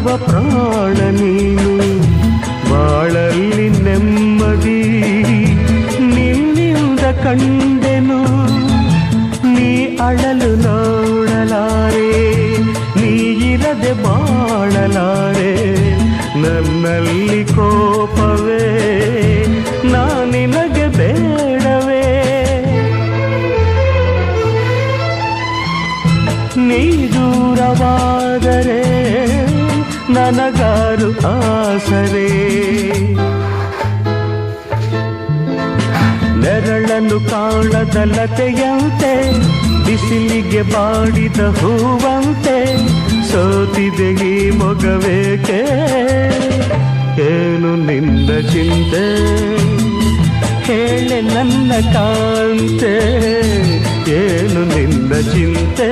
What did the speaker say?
ನಗುವ ಪ್ರಾಣ ನೀನು, ಬಾಳಲ್ಲಿ ನೆಮ್ಮದಿ ನಿನ್ನಿಂದ ಕಂಡೆನು. ನೀ ಅಳಲು ನೋಡಲಾರೆ, ನೀ ಇರದೆ ಬಾಳಲಾರೆ. ನನ್ನಲ್ಲಿ ಕೋಪವೇ ನಿನಗೆ ಬೇಡವೇ? ನೀ ದೂರವಾದರೆ ನನಗಾರು ಆಸರೆ. ನೆರಳನ್ನು ಕಾಣದ ಲತೆಯಂತೆ, ಬಿಸಿಲಿಗೆ ಬಾಡಿದ ಹೂವಂತೆ, ಸೋತಿದೆ ಈ ಮೊಗವೇಕೆ? ಏನು ನಿನ್ನ ಚಿಂತೆ ಹೇಳೆ ನನ್ನ ಕಾಂತೆ, ಏನು ನಿನ್ನ ಚಿಂತೆ?